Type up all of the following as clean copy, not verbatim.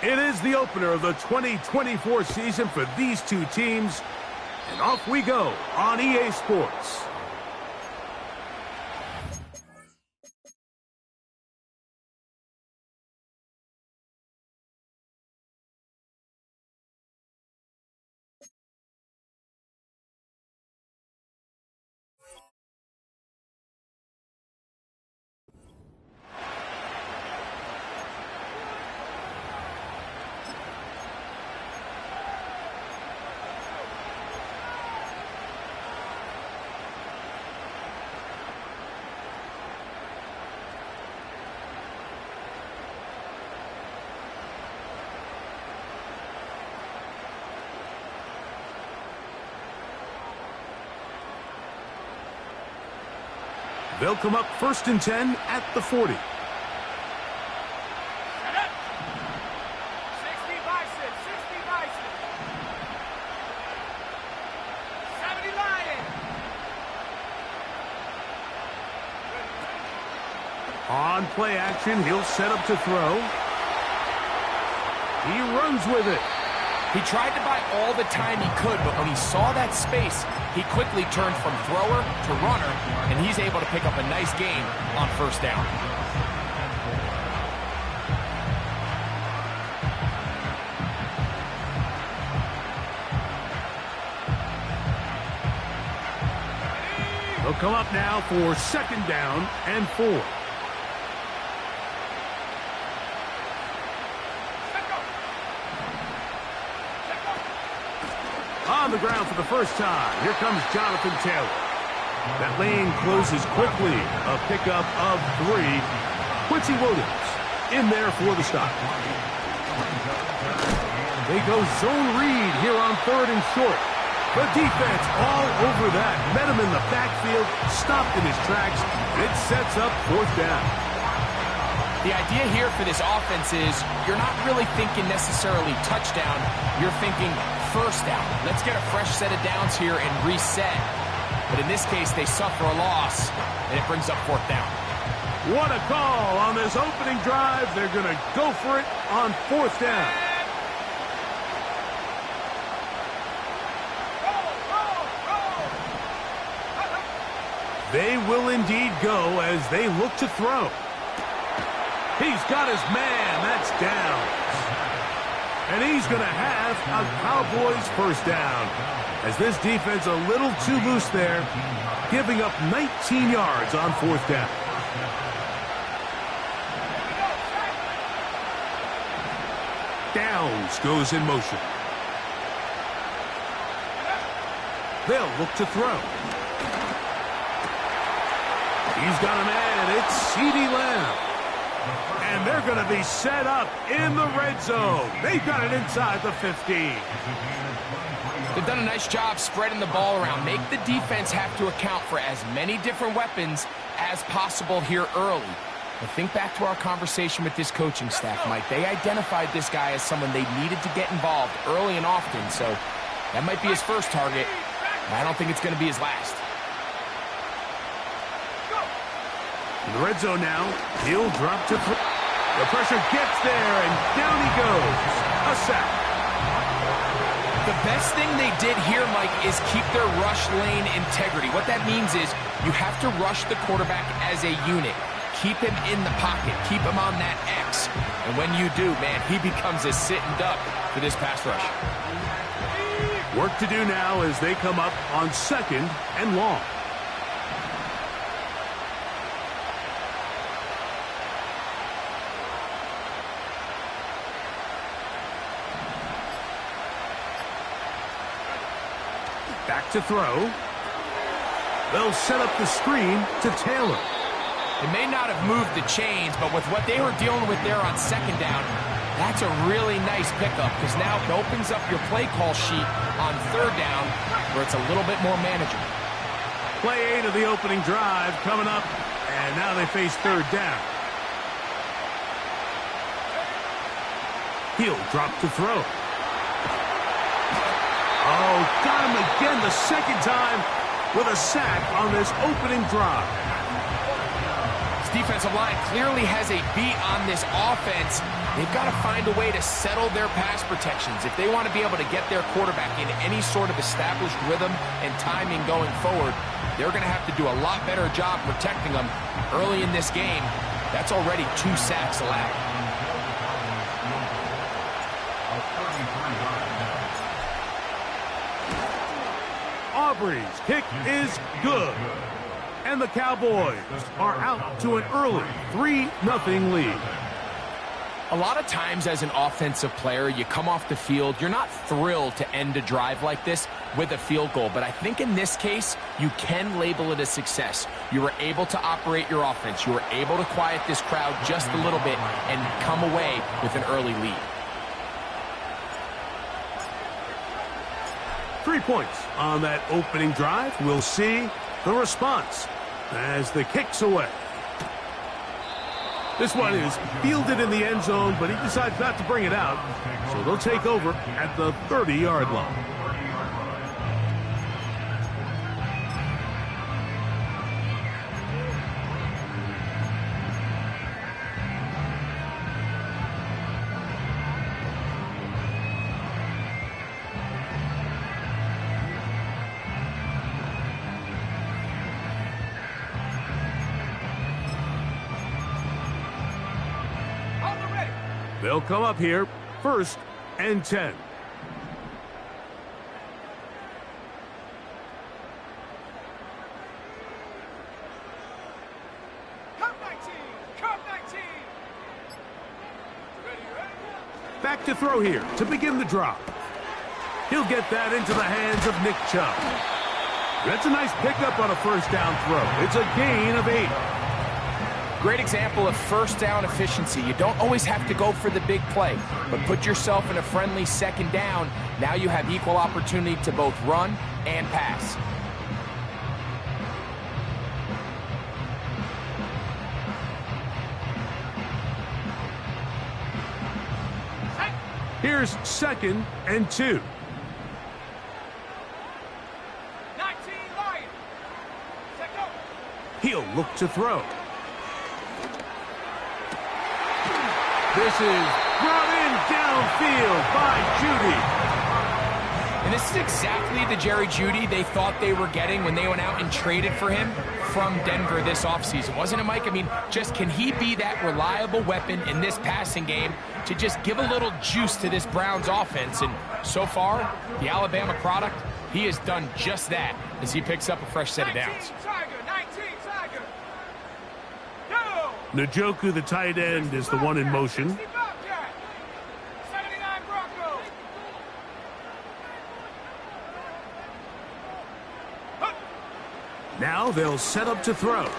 It is the opener of the 2024 season for these two teams. And off we go on EA Sports. They'll come up 1st and 10 at the 40. On play action, he'll set up to throw. He runs with it. He tried to buy all the time he could, but when he saw that space, he quickly turned from thrower to runner, and he's able to pick up a nice gain on 1st down. They'll come up now for 2nd down and 4. On the ground for the first time. Here comes Jonathan Taylor. That lane closes quickly. A pickup of 3. Quincy Williams in there for the stop. They go zone read here on 3rd and short. The defense all over that. Met him in the backfield, stopped in his tracks, and it sets up 4th down. The idea here for this offense is you're not really thinking necessarily touchdown. You're thinking 1st down. Let's get a fresh set of downs here and reset. But in this case, they suffer a loss, and it brings up 4th down. What a call on this opening drive. They're going to go for it on 4th down. They will indeed go as they look to throw. He's got his man. That's down. And he's going to have a Cowboys 1st down. As this defense a little too loose there, giving up 19 yards on 4th down. Downs goes in motion. They'll look to throw. He's got a man. It's CeeDee Lamb. And they're going to be set up in the red zone. They've got it inside the 15. They've done a nice job spreading the ball around. Make the defense have to account for as many different weapons as possible here early. But think back to our conversation with this coaching staff, Mike. They identified this guy as someone they needed to get involved early and often. So that might be his first target. But I don't think it's going to be his last. In the red zone now, he'll drop to throw. The pressure gets there, and down he goes. A sack. The best thing they did here, Mike, is keep their rush lane integrity. What that means is you have to rush the quarterback as a unit. Keep him in the pocket. Keep him on that X. And when you do, man, he becomes a sitting duck for this pass rush. Work to do now as they come up on 2nd and long. Back to throw. They'll set up the screen to Taylor. It may not have moved the chains, but with what they were dealing with there on 2nd down, that's a really nice pickup because now it opens up your play call sheet on 3rd down where it's a little bit more manageable. Play 8 of the opening drive coming up, and now they face 3rd down. He'll drop to throw. Oh, got him again the 2nd time with a sack on this opening drive. This defensive line clearly has a beat on this offense. They've got to find a way to settle their pass protections. If they want to be able to get their quarterback in any sort of established rhythm and timing going forward, they're going to have to do a lot better job protecting them early in this game. That's already 2 sacks allowed. Aubrey's kick is good. And the Cowboys are out to an early 3-0 lead. A lot of times as an offensive player, you come off the field, you're not thrilled to end a drive like this with a field goal. But I think in this case, you can label it a success. You were able to operate your offense. You were able to quiet this crowd just a little bit and come away with an early lead. 3 points on that opening drive. We'll see the response as the kick's away. This one is fielded in the end zone, but he decides not to bring it out. So they'll take over at the 30-yard line. They'll come up here, 1st and 10. Back to throw here to begin the drop. He'll get that into the hands of Nick Chubb. That's a nice pickup on a 1st down throw. It's a gain of 8. Great example of 1st down efficiency. You don't always have to go for the big play, but put yourself in a friendly 2nd down. Now you have equal opportunity to both run and pass. Here's 2nd and 2. 19 Lions. Set go. He'll look to throw. This is brought in downfield by Judy. And this is exactly the Jerry Jeudy they thought they were getting when they went out and traded for him from Denver this offseason. Wasn't it, Mike? I mean, just can he be that reliable weapon in this passing game to just give a little juice to this Browns offense? And so far, the Alabama product, he has done just that as he picks up a fresh set of downs. Njoku, the tight end, is the one in motion. Now they'll set up to throw.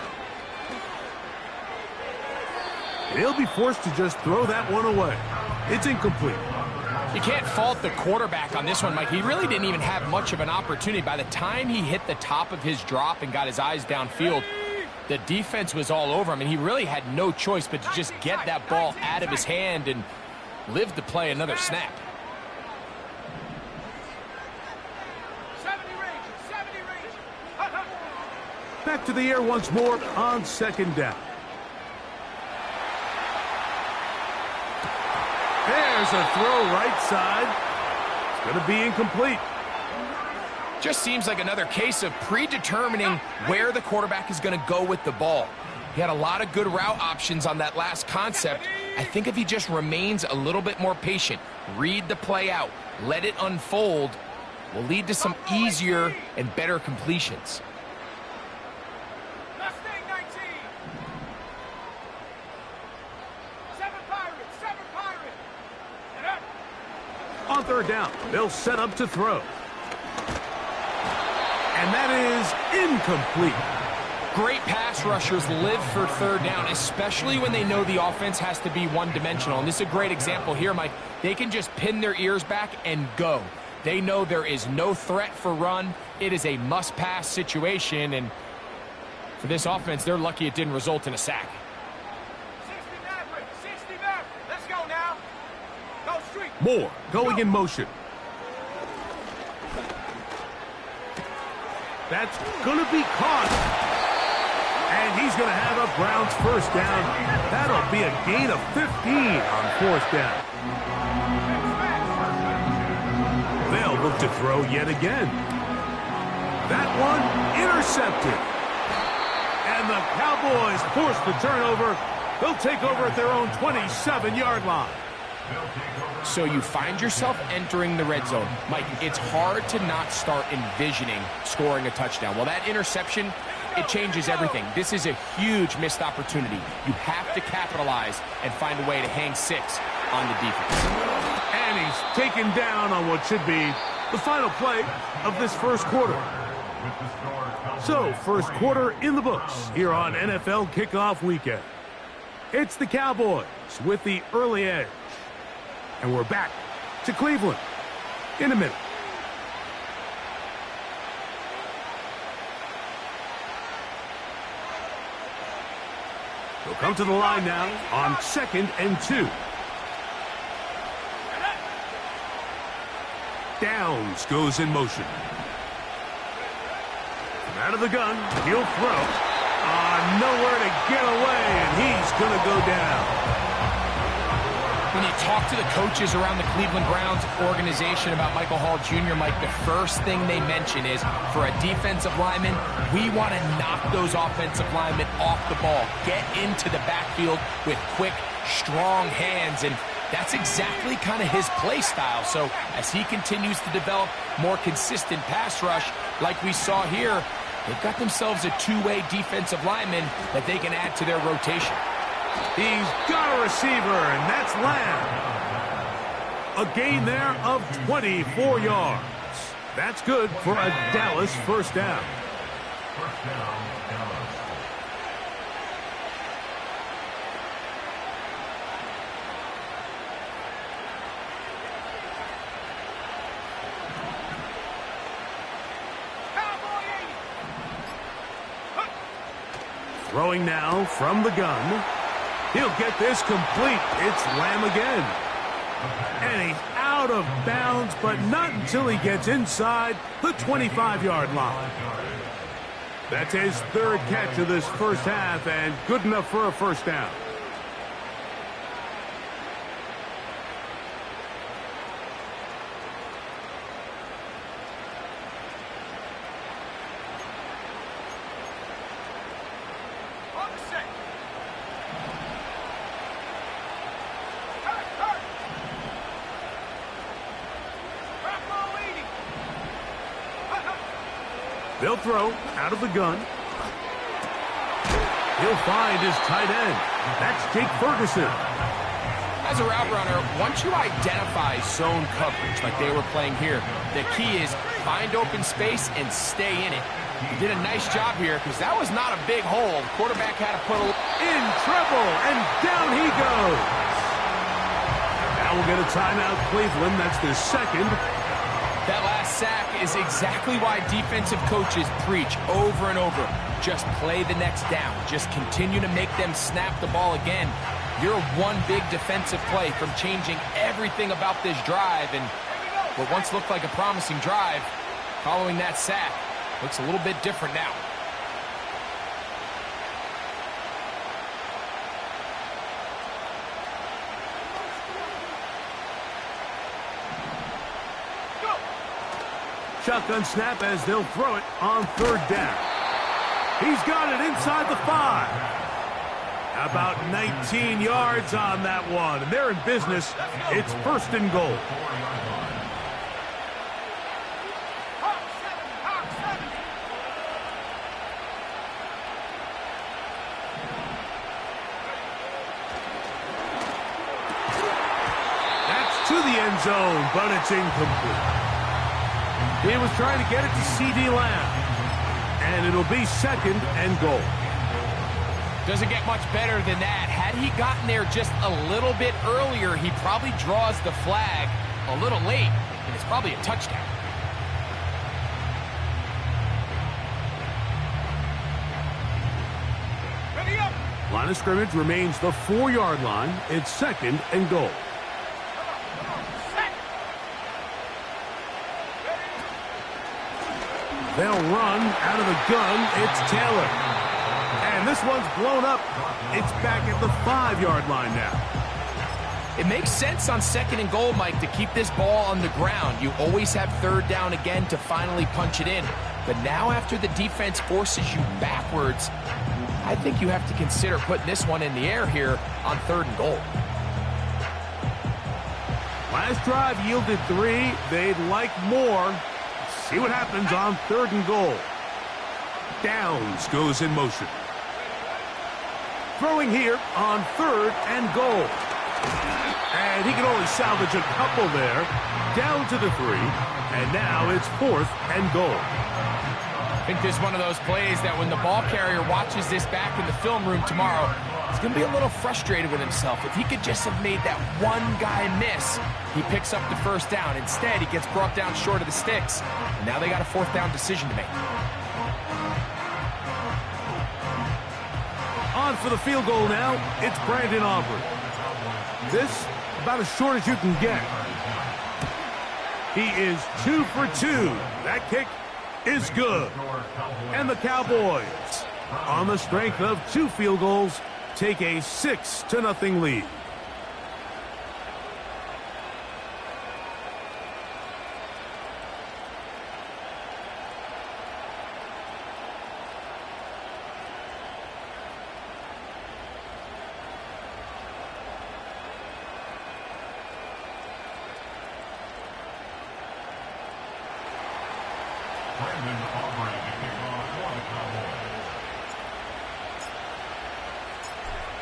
And he'll be forced to just throw that one away. It's incomplete. You can't fault the quarterback on this one, Mike. He really didn't even have much of an opportunity. By the time he hit the top of his drop and got his eyes downfield, the defense was all over him, and he really had no choice but to just get that ball out of his hand and live to play another snap. 70 range. Back to the air once more on 2nd down. There's a throw right side. It's going to be incomplete. Just seems like another case of predetermining where the quarterback is going to go with the ball. He had a lot of good route options on that last concept. I think if he just remains a little bit more patient, read the play out, let it unfold, will lead to some easier and better completions. Mustang 19. 7 Pirates. And up. On 3rd down, they'll set up to throw. And that is incomplete. Great pass rushers live for 3rd down, especially when they know the offense has to be one-dimensional. And this is a great example here, Mike. They can just pin their ears back and go. They know there is no threat for run. It is a must-pass situation. And for this offense, they're lucky it didn't result in a sack. 60 back. Let's go now. Go street. Moore going in motion. That's going to be caught. And He's going to have a Browns first down. That'll be a gain of 15 on fourth down. They'll look to throw yet again. That one intercepted. And the Cowboys force the turnover. They'll take over at their own 27-yard line. So you find yourself entering the red zone. Mike, it's hard to not start envisioning scoring a touchdown. Well, that interception, it changes everything. This is a huge missed opportunity. You have to capitalize and find a way to hang 6 on the defense. And he's taken down on what should be the final play of this first quarter. So, first quarter in the books here on NFL Kickoff Weekend. It's the Cowboys with the early edge. And we're back to Cleveland in a minute. They'll come to the line now on 2nd and 2. Downs goes in motion. From out of the gun, he'll throw. Nowhere to get away, and he's going to go down. When you talk to the coaches around the Cleveland Browns organization about Michael Hall Jr., Mike, the first thing they mention is, for a defensive lineman, we want to knock those offensive linemen off the ball, get into the backfield with quick, strong hands, and that's exactly kind of his play style. So as he continues to develop more consistent pass rush like we saw here, they've got themselves a two-way defensive lineman that they can add to their rotation. He's got a receiver, and that's Lamb. A gain there of 24 yards. That's good for a Dallas first down. First down, Dallas. Throwing now from the gun. He'll get this complete. It's Lamb again. And he's out of bounds, but not until he gets inside the 25-yard line. That's his third catch of this first half, and good enough for a first down. They'll throw out of the gun. He'll find his tight end. That's Jake Ferguson. As a route runner, once you identify zone coverage like they were playing here, the key is find open space and stay in it. He did a nice job here because that was not a big hole. The quarterback had to put in trouble, and down he goes. Now we'll get a timeout, Cleveland. That's the second. That last sack is exactly why defensive coaches preach over and over. Just play the next down. Just continue to make them snap the ball again. You're one big defensive play from changing everything about this drive. And what once looked like a promising drive, following that sack, looks a little bit different now. Shotgun snap as they'll throw it on third down. He's got it inside the 5. About 19 yards on that one. And they're in business. It's first and goal. That's to the end zone, but it's incomplete. He was trying to get it to C.D. Lamb. And it'll be second and goal. Doesn't get much better than that. Had he gotten there just a little bit earlier, he probably draws the flag a little late, and it's probably a touchdown. Ready up. Line of scrimmage remains the 4-yard line. It's second and goal. They'll run out of the gun. It's Taylor. And this one's blown up. It's back at the 5-yard line now. It makes sense on 2nd and goal, Mike, to keep this ball on the ground. You always have 3rd down again to finally punch it in. But now after the defense forces you backwards, I think you have to consider putting this one in the air here on 3rd and goal. Last drive yielded 3. They'd like more. Let's see what happens on 3rd and goal. Downs goes in motion. Throwing here on 3rd and goal. And he can only salvage a couple there. Down to the 3. And now it's 4th and goal. I think this is one of those plays that when the ball carrier watches this back in the film room tomorrow, he's going to be a little frustrated with himself. If he could just have made that one guy miss, he picks up the 1st down. Instead, he gets brought down short of the sticks. And now they got a 4th down decision to make. On for the field goal now, it's Brandon Aubrey. This, about as short as you can get. He is 2 for 2. That kick is good. And the Cowboys, on the strength of 2 field goals, take a 6-0 lead.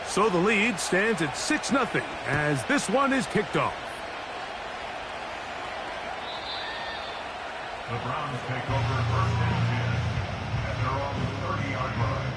So the lead stands at 6-0 as this one is kicked off. The Browns take over 1st and 10 at their own 30-yard line.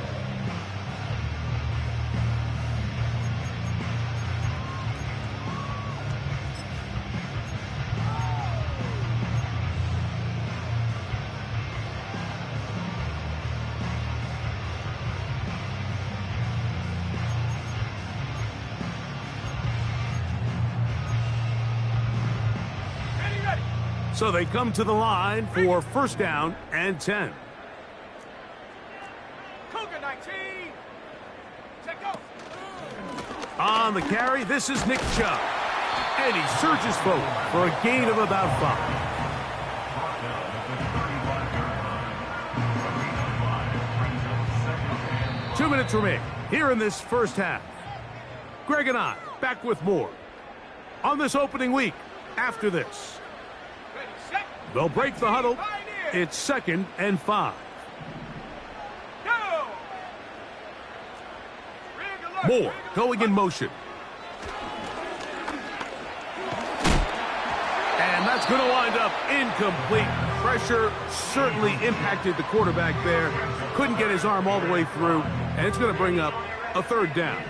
So they come to the line for 1st down and 10. Cougar 19. Check go. On the carry, this is Nick Chubb. And he surges forward for a gain of about 5. 2 minutes remain here in this 1st half. Greg and I back with more on this opening week after this. They'll break the huddle. It's 2nd and 5. Moore going in motion. And that's going to wind up incomplete. Pressure certainly impacted the quarterback there. Couldn't get his arm all the way through. And it's going to bring up a 3rd down.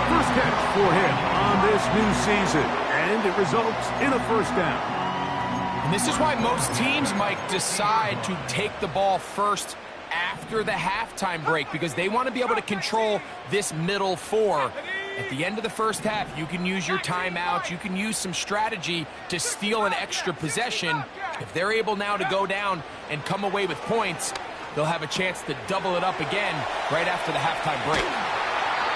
First catch for him on this new season, and it results in a 1st down. And this is why most teams, Mike, decide to take the ball first after the halftime break, because they want to be able to control this middle 4. At the end of the 1st half, you can use your timeouts, you can use some strategy to steal an extra possession. If they're able now to go down and come away with points, they'll have a chance to double it up again right after the halftime break.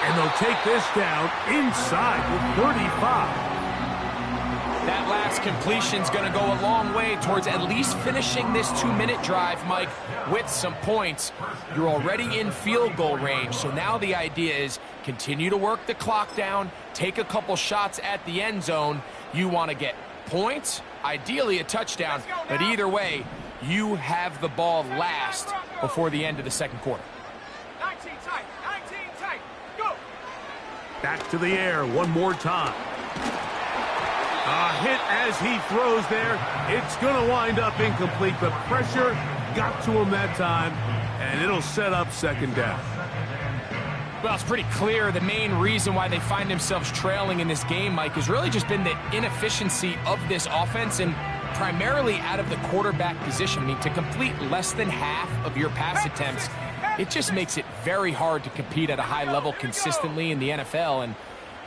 And they'll take this down inside the 35. That last completion's going to go a long way towards at least finishing this 2-minute drive, Mike, with some points. You're already in field goal range, so now the idea is continue to work the clock down, take a couple shots at the end zone. You want to get points, ideally a touchdown, but either way, you have the ball last before the end of the 2nd quarter. 19 tight, 19 tight, go! Back to the air one more time. A hit as he throws there. It's going to wind up incomplete. The pressure got to him that time, and it'll set up 2nd down. Well, it's pretty clear the main reason why they find themselves trailing in this game, Mike, has really just been the inefficiency of this offense and primarily out of the quarterback position. I mean, to complete less than half of your pass attempts, it just makes it very hard to compete at a high level consistently in the NFL. And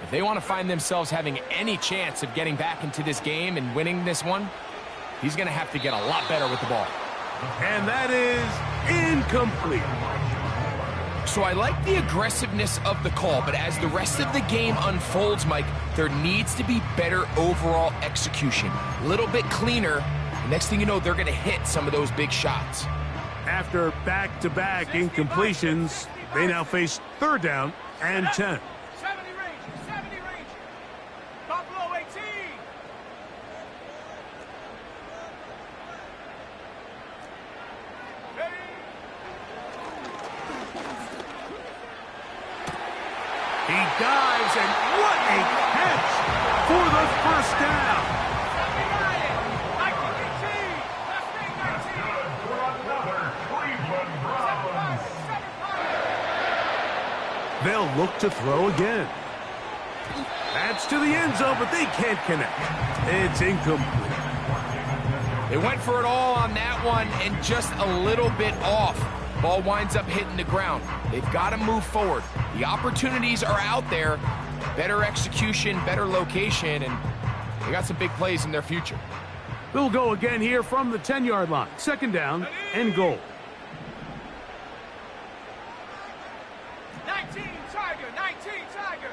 if they want to find themselves having any chance of getting back into this game and winning this one, he's going to have to get a lot better with the ball. And that is incomplete. So I like the aggressiveness of the call, but as the rest of the game unfolds, Mike, there needs to be better overall execution. A little bit cleaner. The next thing you know, they're going to hit some of those big shots. After back-to-back incompletions, they now face 3rd down and 10. 70 range. Buffalo 18. He dives, and what a catch for the 1st down. They'll look to throw again. That's to the end zone, but they can't connect. It's incomplete. They went for it all on that one and just a little bit off. Ball winds up hitting the ground. They've got to move forward. The opportunities are out there. Better execution, better location, and they got some big plays in their future. They'll go again here from the 10-yard line. 2nd down and goal. 19 Tiger.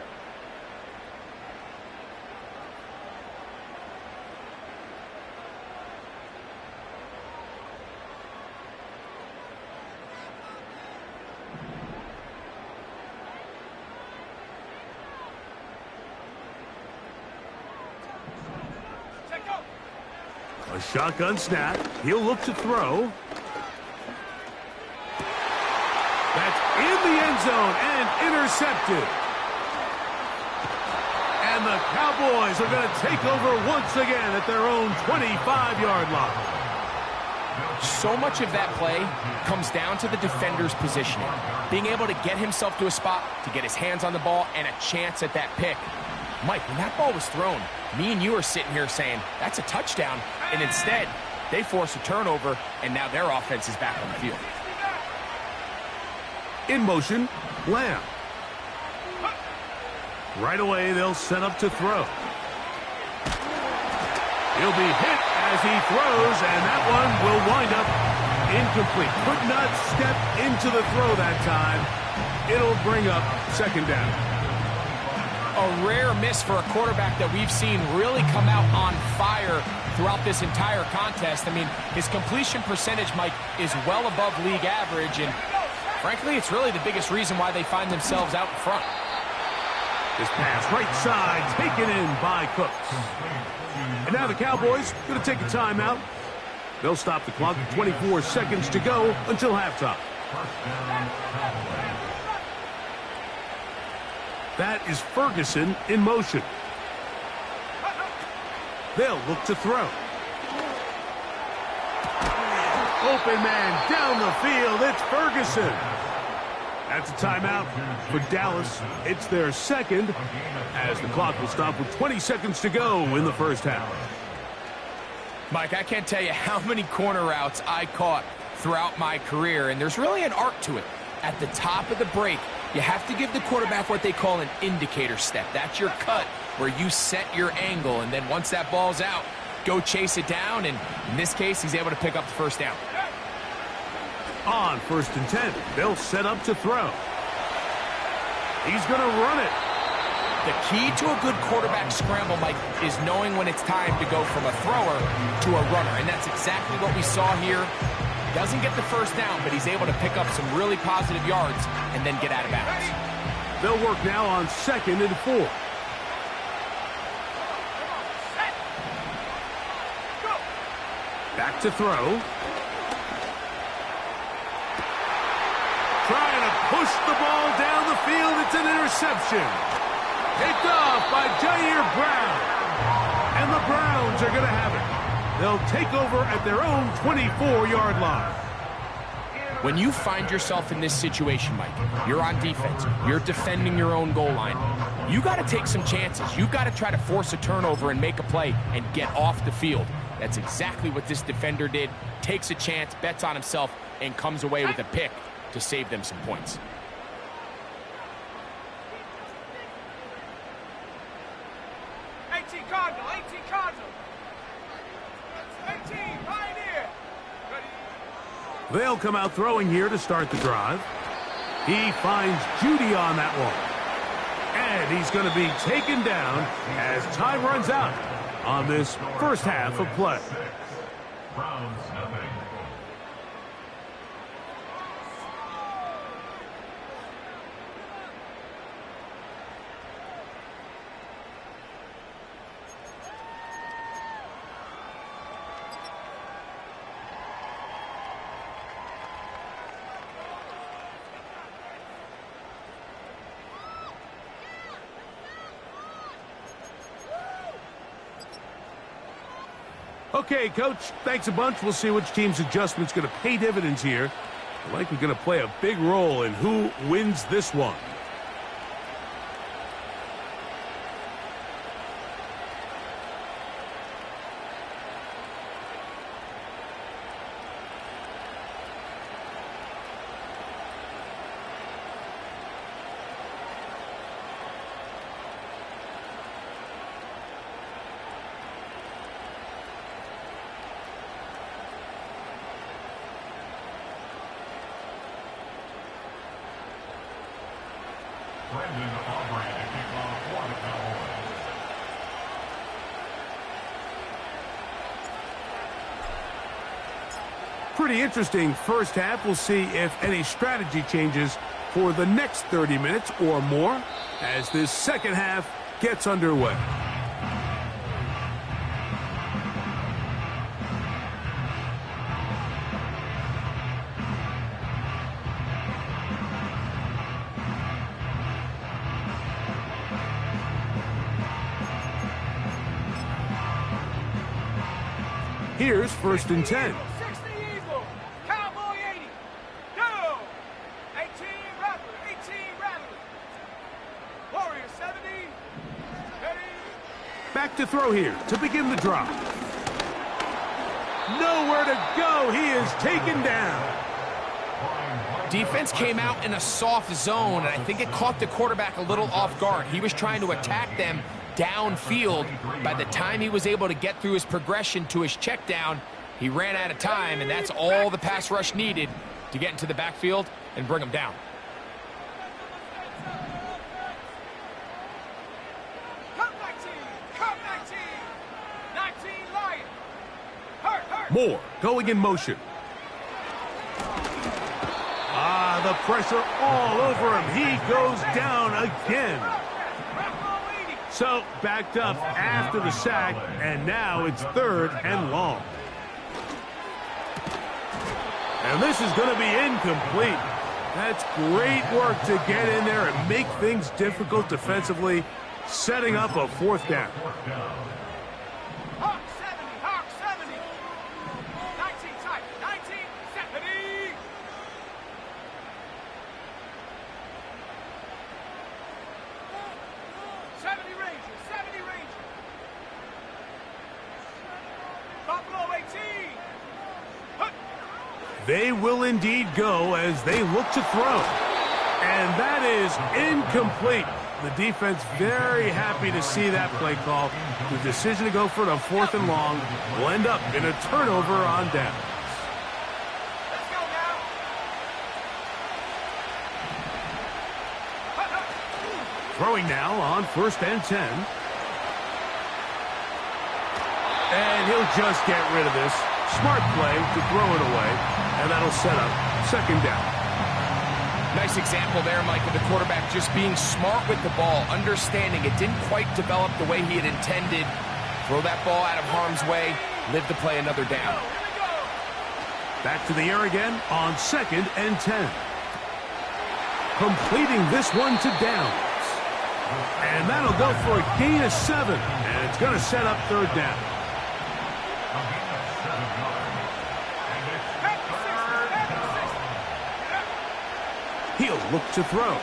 A shotgun snap. He'll look to throw. That's in the end zone and intercepted. And the Cowboys are going to take over once again at their own 25-yard line. So much of that play comes down to the defender's positioning. Being able to get himself to a spot, to get his hands on the ball, and a chance at that pick. Mike, when that ball was thrown, me and you are sitting here saying, that's a touchdown. And instead, they force a turnover, and now their offense is back on the field. In motion, Lamb. Right away, they'll set up to throw. He'll be hit as he throws, and that one will wind up incomplete. Could not step into the throw that time. It'll bring up 2nd down. A rare miss for a quarterback that we've seen really come out on fire throughout this entire contest. I mean, his completion percentage, Mike, is well above league average, and frankly, it's really the biggest reason why they find themselves out in front. This pass right side taken in by Cooks. And now the Cowboys going to take a timeout. They'll stop the clock with 24 seconds to go until halftime. That is Ferguson in motion. They'll look to throw. Open man down the field. It's Ferguson. That's a timeout for Dallas. It's their 2nd as the clock will stop with 20 seconds to go in the 1st half. Mike, I can't tell you how many corner routes I caught throughout my career, and there's really an art to it. At the top of the break, you have to give the quarterback what they call an indicator step. That's your cut where you set your angle, and then once that ball's out, go chase it down, and in this case, he's able to pick up the 1st down. On 1st and 10, they'll set up to throw. He's going to run it. The key to a good quarterback scramble, Mike, is knowing when it's time to go from a thrower to a runner, and that's exactly what we saw here. Doesn't get the 1st down, but he's able to pick up some really positive yards and then get out of bounds. They'll work now on 2nd and 4. Back to throw. Trying to push the ball down the field. It's an interception. Picked off by Jair Brown. And the Browns are going to have it. They'll take over at their own 24-yard line. When you find yourself in this situation, Mike, you're on defense, you're defending your own goal line, you got to take some chances. You've got to try to force a turnover and make a play and get off the field. That's exactly what this defender did. Takes a chance, bets on himself, and comes away with a pick to save them some points. Cardinal, 18 Cardinal. 18 Pioneer. They'll come out throwing here to start the drive. He finds Judy on that one. And he's going to be taken down as time runs out on this first half of play. Browns nothing. Okay, Coach, thanks a bunch. We'll see which team's adjustment's going to pay dividends here. Likely going to play a big role in who wins this one. Brandon Aubrey to kick off for the Cowboys. Pretty interesting first half. We'll see if any strategy changes for the next 30 minutes or more as this second half gets underway. Here's 1st and 10. 60 Eagle. Cowboy 80. Go. 18 Rattler. 18 Rattler. Warrior 70. Ready. Back to throw here to begin the drive. Nowhere to go. He is taken down. Defense came out in a soft zone, and I think it caught the quarterback a little off guard. He was trying to attack them downfield. By the time he was able to get through his progression to his check down, he ran out of time, and that's all the pass rush needed to get into the backfield and bring him down. Come 19. Come 19. 19 Lion. Hurt. Moore going in motion. The pressure all over him. He goes down again. So backed up after the sack, and now it's 3rd and long. And this is going to be incomplete. That's great work to get in there and make things difficult defensively, setting up a 4th down. Hawk 70. 19 tight. 19 70. Buffalo 18. They will indeed go as they look to throw. And that is incomplete. The defense very happy to see that play call. The decision to go for it on 4th and long will end up in a turnover on down. Let's go now. Throwing now on 1st and 10. And he'll just get rid of this. Smart play to throw it away. And that'll set up 2nd down. Nice example there, Mike, of the quarterback just being smart with the ball, understanding it didn't quite develop the way he had intended. Throw that ball out of harm's way, live to play another down. Back to the air again on 2nd and 10. Completing this one to Downs. And that'll go for a gain of 7. And it's going to set up 3rd down. He'll look to throw.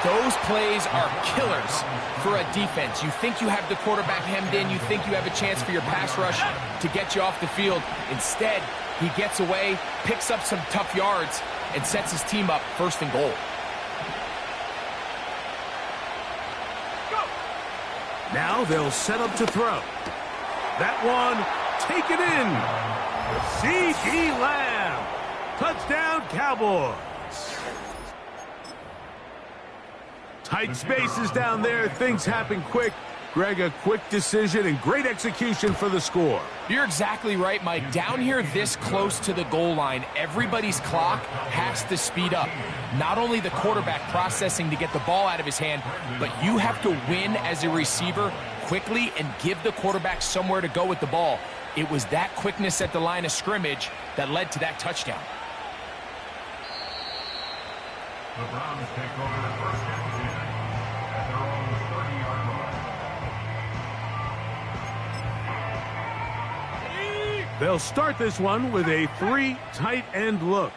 Those plays are killers for a defense. You think you have the quarterback hemmed in. You think you have a chance for your pass rush to get you off the field. Instead, he gets away, picks up some tough yards, and sets his team up first and goal. Now they'll set up to throw. That one, take it in. C.D. Lamb. Touchdown, Cowboys. Tight spaces down there. Things happen quick. Greg, a quick decision and great execution for the score. You're exactly right, Mike. Down here this close to the goal line, everybody's clock has to speed up. Not only the quarterback processing to get the ball out of his hand, but you have to win as a receiver quickly and give the quarterback somewhere to go with the ball. It was that quickness at the line of scrimmage that led to that touchdown. The Browns take over the first and 10 at their own 30-yard line. They'll start this one with a 3 tight end look.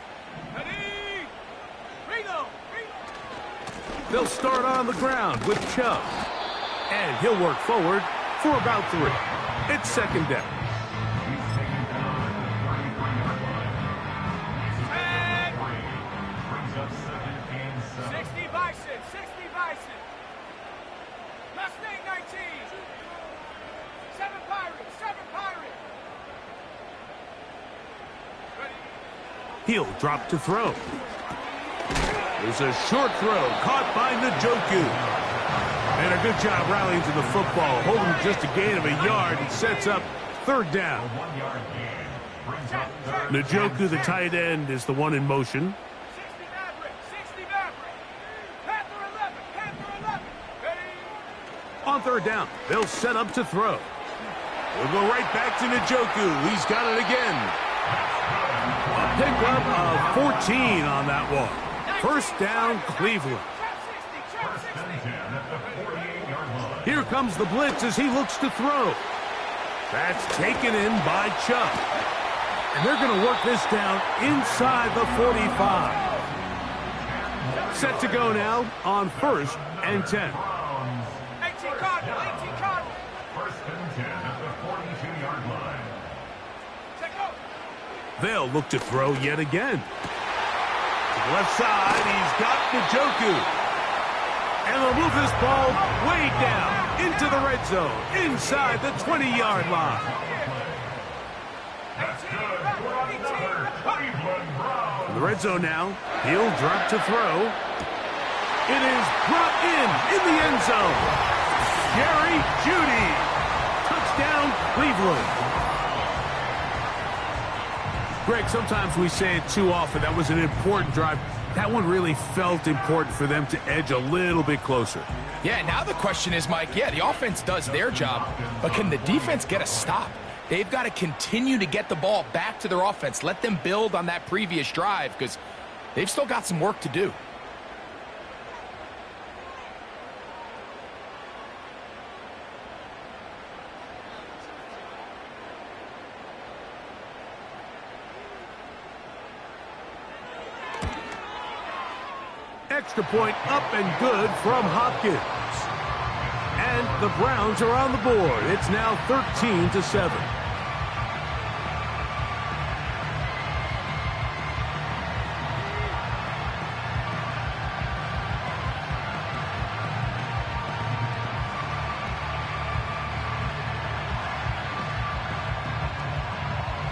They'll start on the ground with Chubb. And he'll work forward for about 3. It's second down. He's taken down at the 33-yard line. Brings up 2nd and 7. 60 Bison, 60 Bison. Mustang 19. 7 Pirates, 7 Pirates. He'll drop to throw. There's a short throw caught by Njoku. And a good job rallying to the football, holding just a gain of a yard and sets up third down. A 1-yard gain brings up 3rd. Njoku, the tight end, is the one in motion. 60 Maverick, 60 Maverick. Panther 11, Panther 11. Ready? On third down, they'll set up to throw. We'll go right back to Njoku. He's got it again. A pickup of 14 on that one. First down, Cleveland. First and 10 at the 48-yard line. Here comes the blitz as he looks to throw. That's taken in by Chubb. And they're going to work this down inside the 45. Set to go now on first and 10. 18 Cardinal, 18 Cardinal. First and 10 at the 42-yard line. Take over. They'll look to throw yet again. To the left side, he's got Njoku. And they'll move this ball way down into the red zone, inside the 20-yard line. That's good for another Cleveland Browns. In the red zone now, he'll drop to throw. It is brought in the end zone. Jerry Jeudy. Touchdown, Cleveland. Greg, sometimes we say it too often. That was an important drive. That one really felt important for them to edge a little bit closer. Yeah, now the question is, Mike, yeah, the offense does their job, but can the defense get a stop? They've got to continue to get the ball back to their offense. Let them build on that previous drive because they've still got some work to do. Extra point up and good from Hopkins. And the Browns are on the board. It's now 13-7.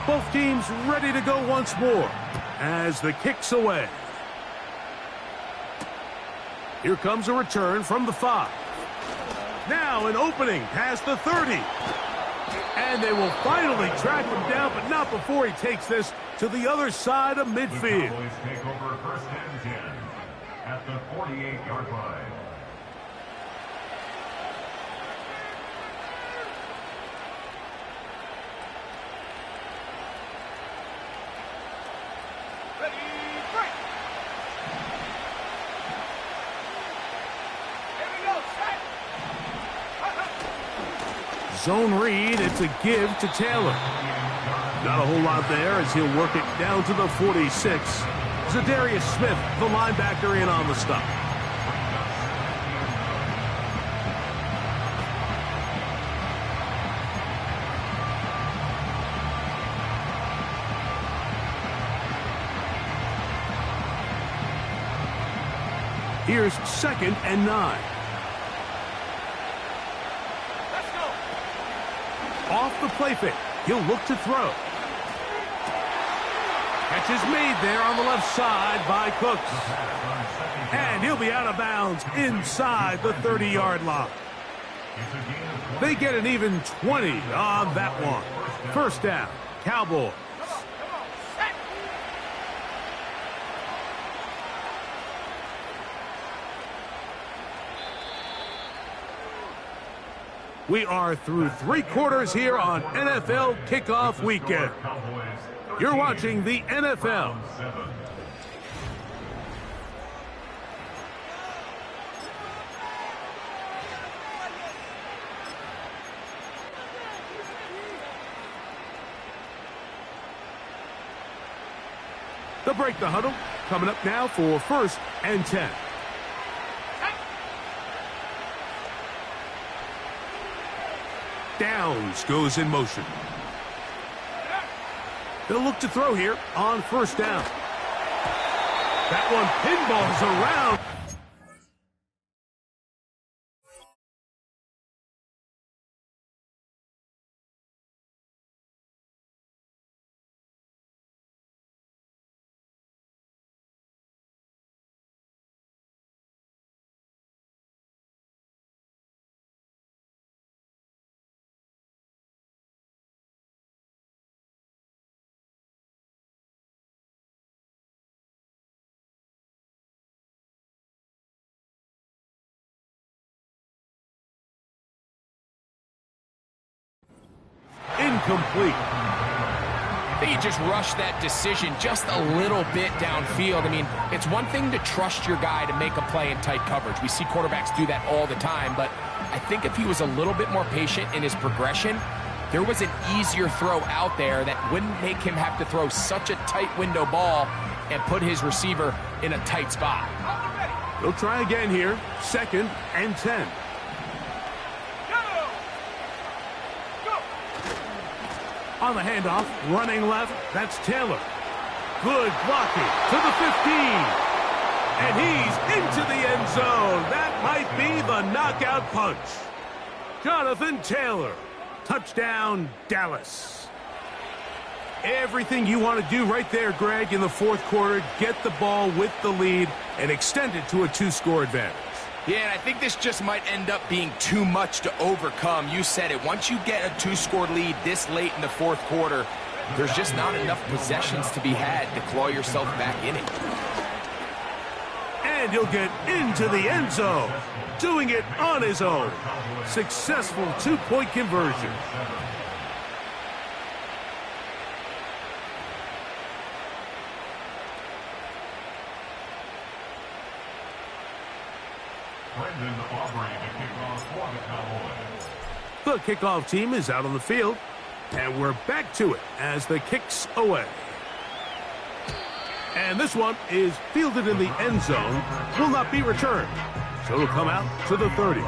Both teams ready to go once more as the kick's away. Here comes a return from the 5. Now an opening past the 30. And they will finally track him down, but not before he takes this to the other side of midfield. The Cowboys take over first and 10 at the 48-yard line. Zone read, it's a give to Taylor. Not a whole lot there as he'll work it down to the 46. Zadarius Smith, the linebacker, in on the stop. Here's 2nd and 9. Let's go. Off the play fake. He'll look to throw. Catch is made there on the left side by Cooks. And he'll be out of bounds inside the 30-yard line. They get an even 20 on that one. First down, Cowboys. We are through 3 quarters here on NFL Kickoff Weekend. You're watching the NFL. They'll break the huddle. Coming up now for 1st and 10. Downs goes in motion. They'll look to throw here on 1st down. That one pinballs around. Incomplete. I think he just rushed that decision just a little bit downfield. I mean, it's one thing to trust your guy to make a play in tight coverage. We see quarterbacks do that all the time, but I think if he was a little bit more patient in his progression, there was an easier throw out there that wouldn't make him have to throw such a tight window ball and put his receiver in a tight spot. They'll try again here. 2nd and 10. On the handoff, running left, that's Taylor. Good blocking to the 15. And he's into the end zone. That might be the knockout punch. Jonathan Taylor. Touchdown, Dallas. Everything you want to do right there, Greg, in the 4th quarter. Get the ball with the lead and extend it to a 2-score advantage. Yeah, and I think this just might end up being too much to overcome. You said it. Once you get a 2-score lead this late in the 4th quarter, there's just not enough possessions to be had to claw yourself back in it. And he'll get into the end zone, doing it on his own. Successful 2-point conversion. The kickoff team is out on the field, and we're back to it as the kick's away. And this one is fielded in the end zone, will not be returned, so it'll come out to the 30.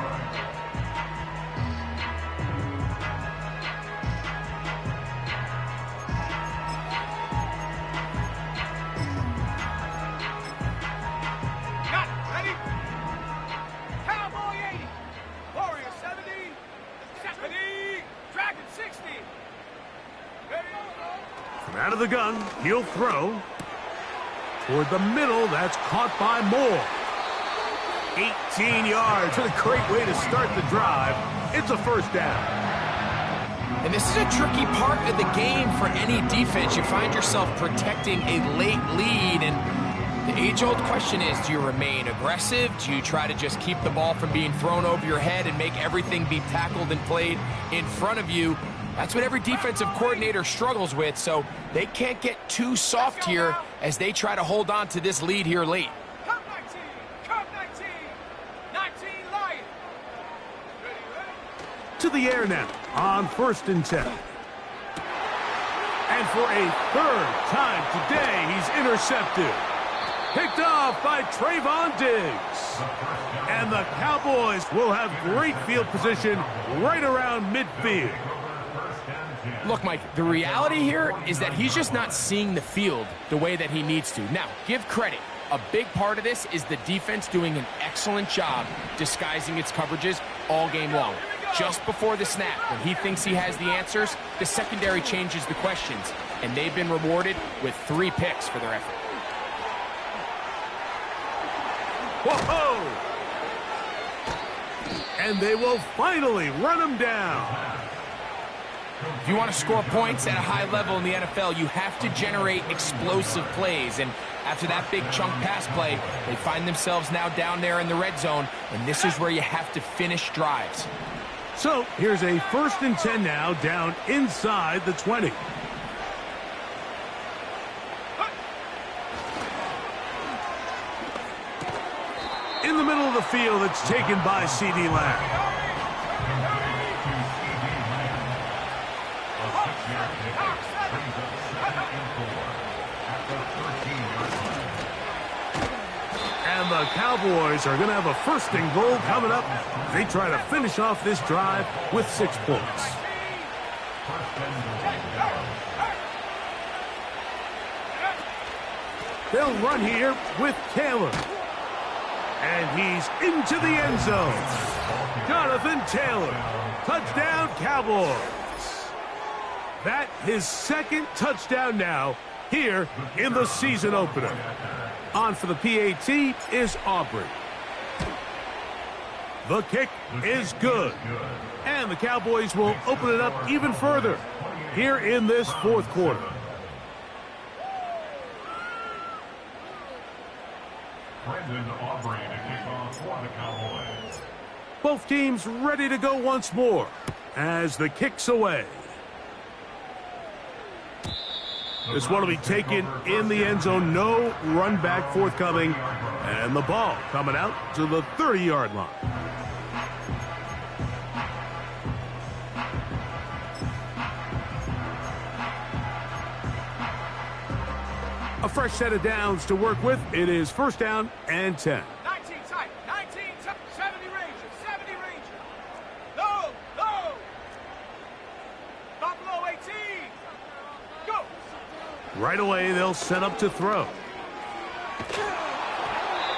Out of the gun, he'll throw. Toward the middle, that's caught by Moore. 18 yards. What a great way to start the drive. It's a 1st down. And this is a tricky part of the game for any defense. You find yourself protecting a late lead, and the age-old question is, do you remain aggressive? Do you try to just keep the ball from being thrown over your head and make everything be tackled and played in front of you? That's what every defensive coordinator struggles with, so they can't get too soft here as they try to hold on to this lead here late. Come 19, come 19, 19 Lions. Ready? To the air now on 1st and 10. And for a third time today, he's intercepted. Picked off by Trayvon Diggs. And the Cowboys will have great field position right around midfield. Look, Mike, the reality here is that he's just not seeing the field the way that he needs to. Now, give credit. A big part of this is the defense doing an excellent job disguising its coverages all game long. Just before the snap, when he thinks he has the answers, the secondary changes the questions, and they've been rewarded with 3 picks for their effort. Whoa! And they will finally run him down. If you want to score points at a high level in the NFL, you have to generate explosive plays. And after that big chunk pass play, they find themselves now down there in the red zone, and this is where you have to finish drives. So here's a 1st and 10 now, down inside the 20. In the middle of the field, it's taken by C.D. Lamb. And the Cowboys are going to have a 1st and goal coming up. They try to finish off this drive with 6 points. They'll run here with Taylor. And he's into the end zone. Jonathan Taylor. Touchdown, Cowboys. That his 2nd touchdown now here in the season opener. On for the PAT is Aubrey. The kick is good. And the Cowboys will open it up even further here in this 4th quarter. Brendan Aubrey to kick off for the Cowboys. Both teams ready to go once more as the kick's away. This one will be taken in the end zone. No run back forthcoming. And the ball coming out to the 30-yard line. A fresh set of downs to work with. It is 1st down and 10. 19 tight, 19 tight, 70 Ranger, 70 Ranger. No, no. Buffalo 18. Go. Right away, they'll set up to throw.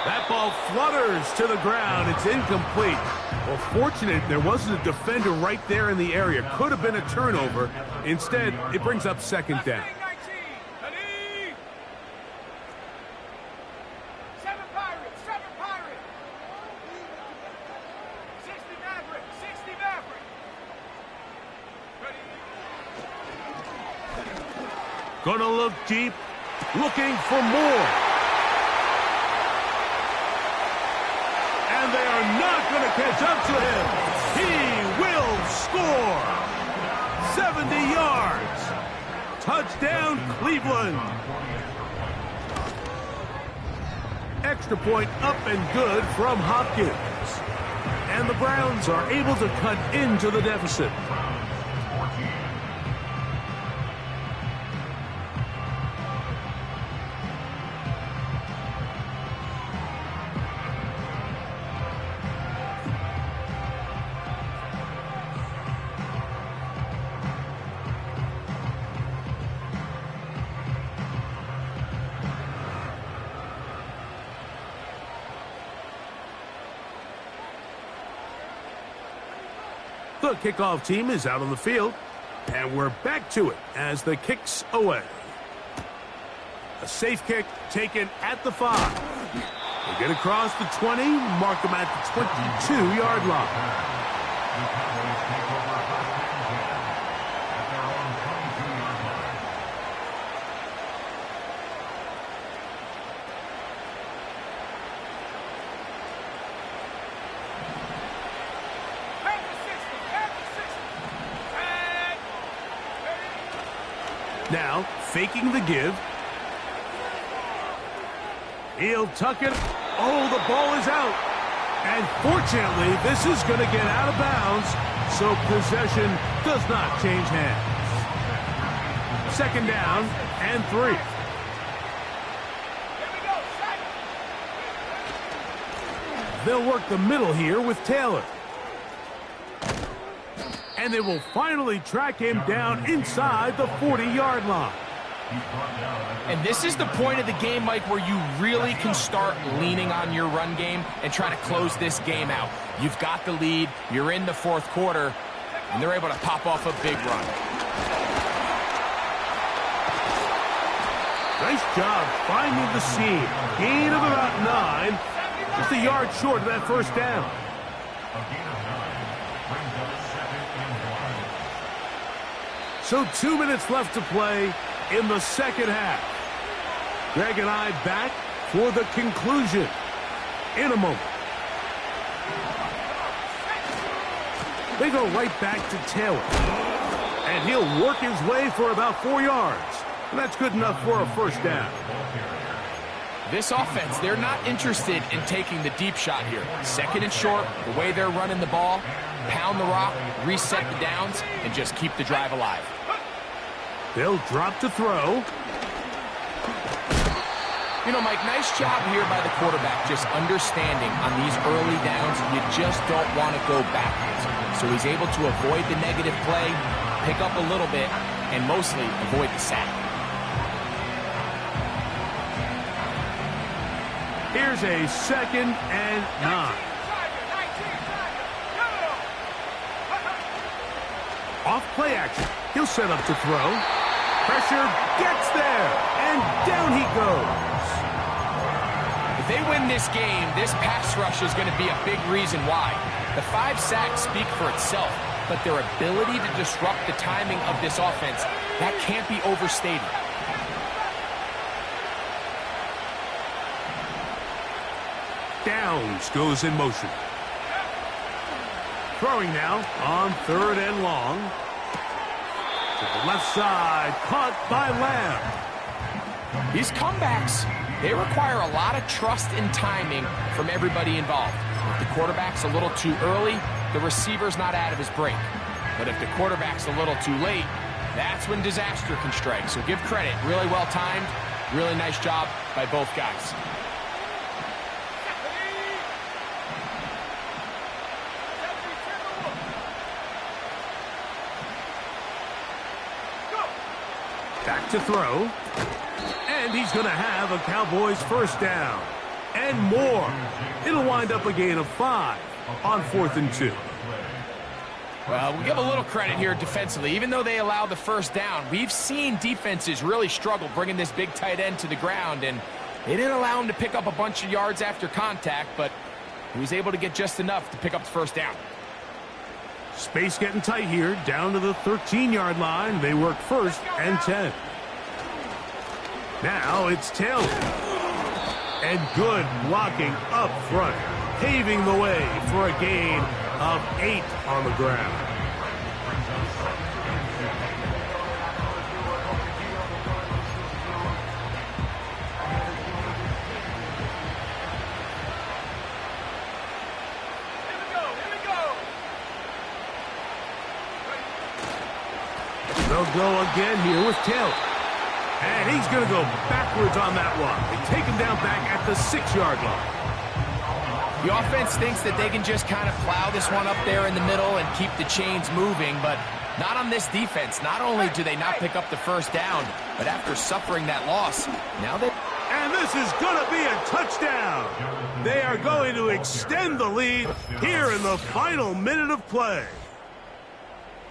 That ball flutters to the ground. It's incomplete. Well, fortunate there wasn't a defender right there in the area. Could have been a turnover. Instead, it brings up 2nd down. 7 Pirates, 7 Pirates. 60 Maverick, 60 Maverick. Ready? Gonna look deep, looking for more. And they are not going to catch up to him. He will score. 70 yards. Touchdown, Cleveland. Extra point up and good from Hopkins. And the Browns are able to cut into the deficit. The kickoff team is out on the field, and we're back to it as the kick's away. A safe kick taken at the 5. They get across the 20, mark them at the 22-yard line. The Cowboys take over 1st and 10 at their own 22-yard line. Now, faking the give. He'll tuck it. Oh, the ball is out. And fortunately, this is going to get out of bounds, so possession does not change hands. second down and 3. Here we go, set. They'll work the middle here with Taylor. And they will finally track him down inside the 40-yard line. And this is the point of the game, Mike, where you really can start leaning on your run game and try to close this game out. You've got the lead, you're in the fourth quarter, and they're able to pop off a big run. Nice job finding the seam. Gain of about 9. Just a yard short of that first down. A gain of 9 brings up 2nd and 1. So 2 minutes left to play in the second half. Greg and I back for the conclusion in a moment. They go right back to Taylor. And he'll work his way for about 4 yards. And that's good enough for a first down. This offense, they're not interested in taking the deep shot here. 2nd and short, the way they're running the ball, pound the rock, reset the downs, and just keep the drive alive. They'll drop to throw. You know, Mike, nice job here by the quarterback, just understanding on these early downs, you just don't want to go backwards. So he's able to avoid the negative play, pick up a little bit, and mostly avoid the sack. Here's a 2nd and 9. Off play action. He'll set up to throw. Pressure gets there, and down he goes. If they win this game, this pass rush is going to be a big reason why. The 5 sacks speak for itself, but their ability to disrupt the timing of this offense, that can't be overstated. Downs goes in motion. Throwing now on 3rd and long. To the left side, caught by Lamb. These comebacks, they require a lot of trust and timing from everybody involved. If the quarterback's a little too early, the receiver's not out of his break. But if the quarterback's a little too late, that's when disaster can strike. So give credit, really well timed, really nice job by both guys. Back to throw. And he's going to have a Cowboys first down. And more. It'll wind up a gain of 5 on 4th and 2. Well, we'll give a little credit here defensively. Even though they allow the first down, we've seen defenses really struggle bringing this big tight end to the ground, and they didn't allow him to pick up a bunch of yards after contact, but he was able to get just enough to pick up the first down. Space getting tight here, down to the 13-yard line. They work 1st and 10. Now it's Taylor. And good blocking up front, paving the way for a gain of 8 on the ground. They'll go again here with Taylor. And he's going to go backwards on that one. They take him down back at the 6-yard line. The offense thinks that they can just kind of plow this one up there in the middle and keep the chains moving, but not on this defense. Not only do they not pick up the first down, but after suffering that loss, now they... And this is going to be a touchdown. They are going to extend the lead here in the final minute of play.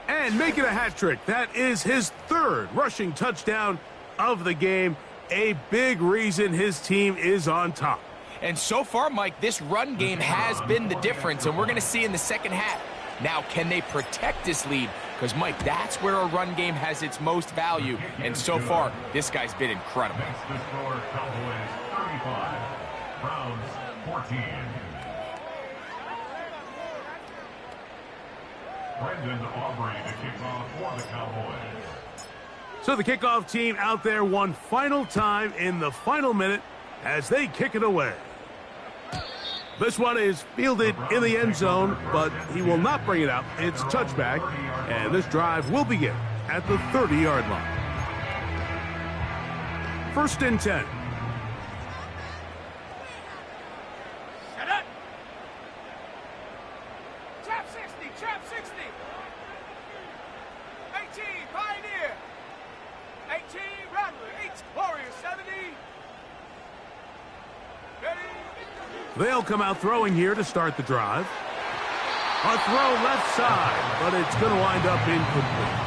And make it a hat trick. That is his 3rd rushing touchdown of the game. A big reason his team is on top. And so far, Mike, this run game has been the difference, and we're going to see in the second half. Now, can they protect this lead? Because, Mike, that's where a run game has its most value. And so far, this guy's been incredible. The score, Cowboys 35, Browns 14. Brendan Aubrey to kick off for the Cowboys. So the kickoff team out there one final time in the final minute as they kick it away. This one is fielded in the end zone, but he will not bring it out. It's touchback, and this drive will begin at the 30-yard line. first and 10. Set up. Trap 60, trap 60. 18, Pioneer. 18, Rattler. 8, Warrior 70. Ready. They'll come out throwing here to start the drive. A throw left side, but it's going to wind up incomplete.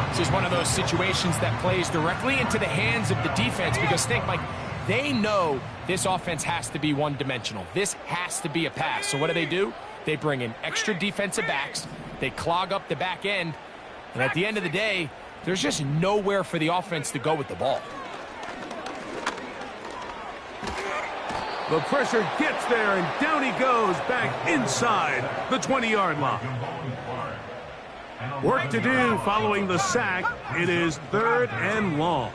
This is one of those situations that plays directly into the hands of the defense because think, Mike, they know this offense has to be one-dimensional. This has to be a pass. So what do? They bring in extra defensive backs. They clog up the back end. And at the end of the day, there's just nowhere for the offense to go with the ball. The pressure gets there, and down he goes back inside the 20-yard line. Work to do following the sack. It is 3rd and long.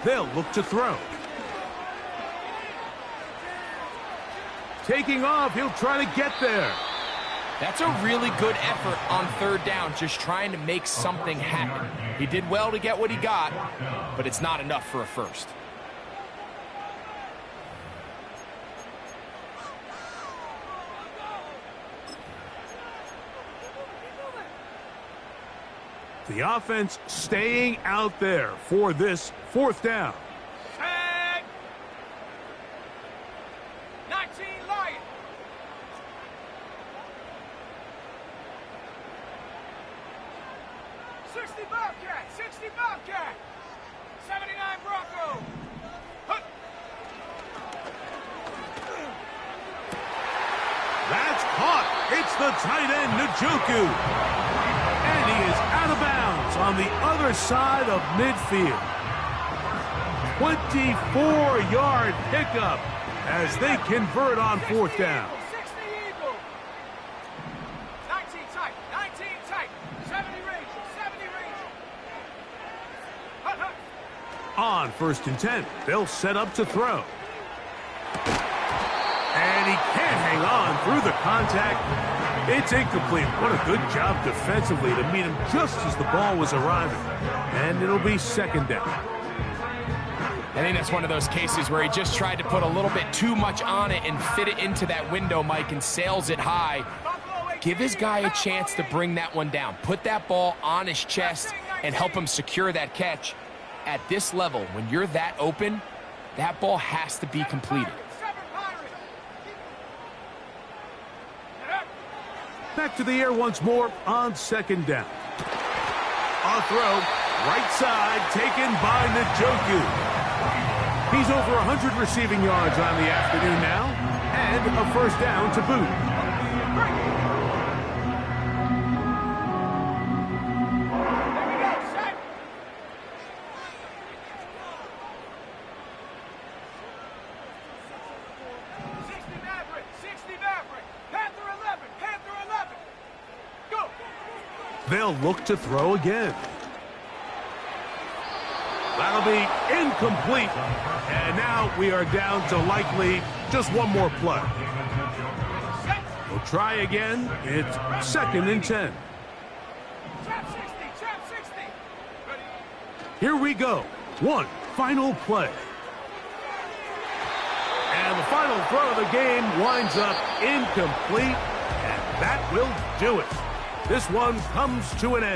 They'll look to throw. Taking off, he'll try to get there. That's a really good effort on 3rd down, just trying to make something happen. He did well to get what he got, but it's not enough for a first. The offense staying out there for this 4th down. Tag. 19, Lion. 60 Bobcat, 60 Bobcat. 79 Bronco. Hup. That's caught. It's the tight end, Njoku. And he is out of bounds on the other side of midfield. 24-yard pickup as they convert on 4th down. 60 Eagle. 19 tight, 19 tight. 70 Ranger, 70 Ranger. Hut, hut. On 1st and 10, they'll set up to throw. And he can't hang on through the contact. It's incomplete. What a good job defensively to meet him just as the ball was arriving. And it'll be 2nd down. I think that's one of those cases where he just tried to put a little bit too much on it and fit it into that window, Mike, and sails it high. Give his guy a chance to bring that one down. Put that ball on his chest and help him secure that catch. At this level, when you're that open, that ball has to be completed. Back to the air once more on 2nd down. A throw, right side, taken by Njoku. He's over 100 receiving yards on the afternoon now, and a 1st down to boot. There we go, set. 60 Maverick, 60 Maverick. Panther 11, Panther 11. Go. They'll look to throw again. That'll be incomplete. And now we are down to likely just one more play. We'll try again. It's 2nd and 10. Trap 60, trap 60. Ready. Here we go. One final play. And the final throw of the game winds up incomplete. And that will do it. This one comes to an end.